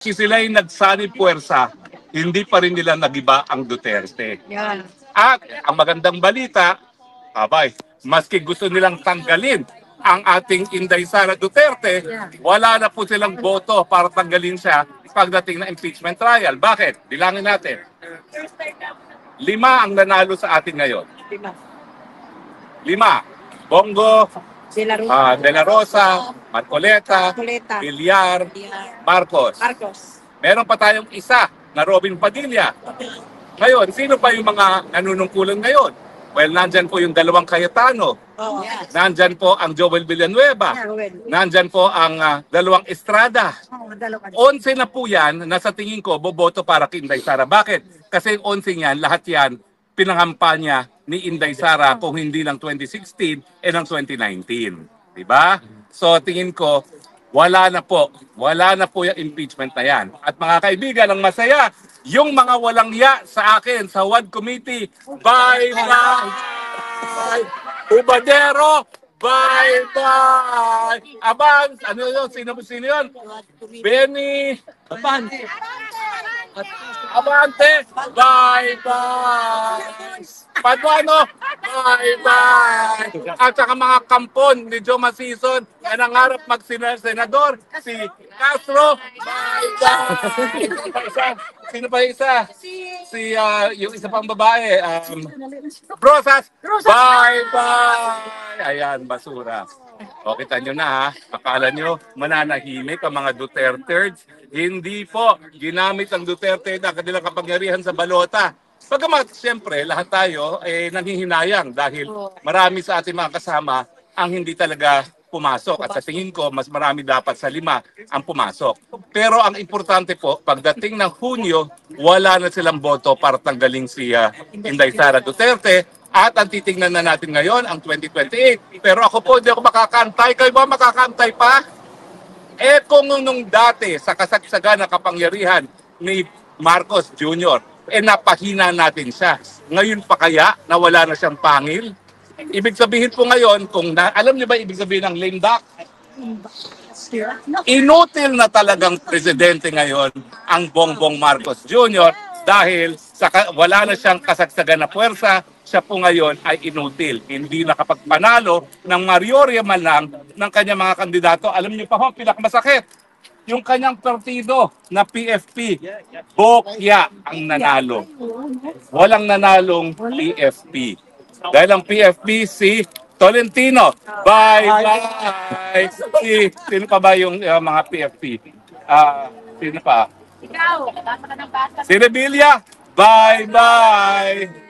Sila'y nagsanib puwersa, hindi pa rin nila nagiba ang Duterte. Yan. At ang magandang balita, maski gusto nilang tanggalin ang ating Inday Sara Duterte, wala na po silang boto para tanggalin siya pagdating na impeachment trial. Bakit? Bilangin natin. 5 ang nanalo sa atin ngayon. 5. Bongo, De La Rosa, Marcoleta, Villar, Marcos. Meron pa tayong isa na Robin Padilla. Ngayon, sino pa yung mga nanunungkulan ngayon? Well, nandyan po yung 2 Cayetano. Nandyan po ang Joel Villanueva. Nandyan po ang 2 Estrada. 11 na po yan na sa tingin ko boboto para kay Inday Sara. Bakit? Kasi 11 yan, lahat yan pinangampanya ni Inday Sara kung hindi ng 2016 ng 2019. Diba? So tingin ko, wala na po yung impeachment na yan. At mga kaibigan, ang masaya, yung mga walang ya sa akin sa WAD Committee, bye-bye! Ubadero, bye-bye! Abang, ano yun? Sino yun? Benny, Abante, bye-bye! Paduano, bye-bye! At saka mga kampon ni Joe Masison na nangarap mag-senador, si Castro, bye-bye! Sino pa isa? Yung isa pang babae, Rosas, bye-bye! Ayan, basura. O, kita nyo na ha, akala nyo mananahimik ang mga Dutertes. Hindi po, ginamit ang Duterte na kanilang kapangyarihan sa balota. Pagkamat, siyempre, lahat tayo nanghihinayang dahil marami sa ating mga kasama ang hindi talaga pumasok. At sa tingin ko, mas marami dapat sa 5 ang pumasok. Pero ang importante po, pagdating ng Hunyo, wala na silang boto para tanggalin si Inday Sara Duterte. At ang titingnan na natin ngayon, ang 2028. Pero ako po, hindi ako makakantay. Kayo ba makakantay pa? Kung nung dati, sa kasagsagan na kapangyarihan ni Marcos Jr., napahina natin siya. Ngayon pa kaya na wala na siyang pangil? Ibig sabihin po ngayon, alam niyo ba ibig sabihin ng lame duck? Inutil na talagang presidente ngayon ang Bongbong Marcos Jr. dahil wala na siyang kasagsagan na puwersa, siya po ngayon ay inutil. Hindi nakapagpanalo ng mayorya man lang ng kanyang mga kandidato. Alam niyo pa ho, pinakamasakit, yung kanyang partido na PFP, Bokya ang nanalo. Walang nanalong PFP. Dahil ang PFP si Tolentino. Bye-bye! Sino pa ba yung mga PFP? Sino pa? Si Revilla, bye-bye!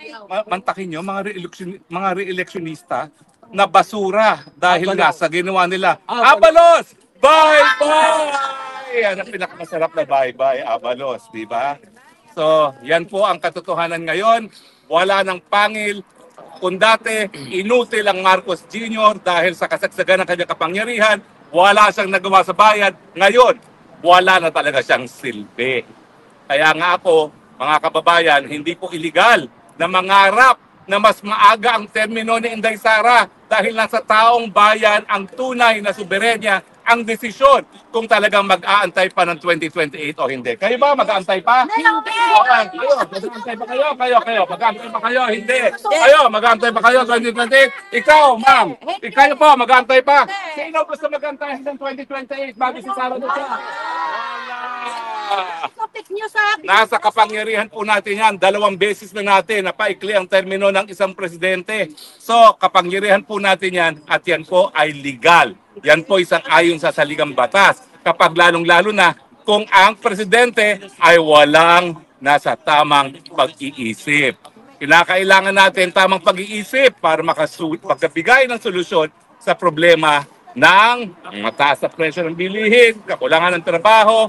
Mantakin nyo, mga re-electionista na basura dahil nga sa ginawa nila. Abalos! Bye-bye! Yan ang pinakamasarap na bye-bye, Abalos, di ba? So, yan po ang katotohanan ngayon. Wala ng pangil. Kung dati, inutil ang Marcos Jr. dahil sa kasagsagan ng kanyang kapangyarihan, wala siyang nagawa sa bayan. Ngayon, wala na talaga siyang silbi. Kaya nga ako, mga kababayan, hindi po illegal na mangarap na mas maaga ang termino ni Inday Sara dahil nasa taong bayan ang tunay na soberenya ang desisyon kung talagang mag-aantay pa ng 2028 o hindi. Kayo ba mag-aantay pa? Hindi! Okay, kayo, mag-aantay pa kayo? Kayo, mag-aantay pa kayo? Hindi! Kayo, mag-aantay pa kayo 2028? Ikaw, ma'am! Ikaw po, mag-aantay pa? Sino gusto mag-aantay hanggang 2028 bago si Sara Duterte? Nasa kapangyarihan po natin yan. 2 beses na natin napaikli ang termino ng isang presidente. So, kapangyarihan po natin yan at yan po ay legal. Yan po isang ayon sa saligang batas. Kapag lalong-lalo na kung ang presidente ay walang nasa tamang pag-iisip. Kinakailangan natin tamang pag-iisip para makabigay ng solusyon sa problema ng mataas na presyo ng bilihin, kakulangan ng trabaho,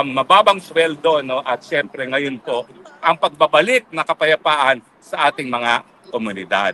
mababang sweldo, no? At syempre ngayon po, ang pagbabalik na kapayapaan sa ating mga komunidad.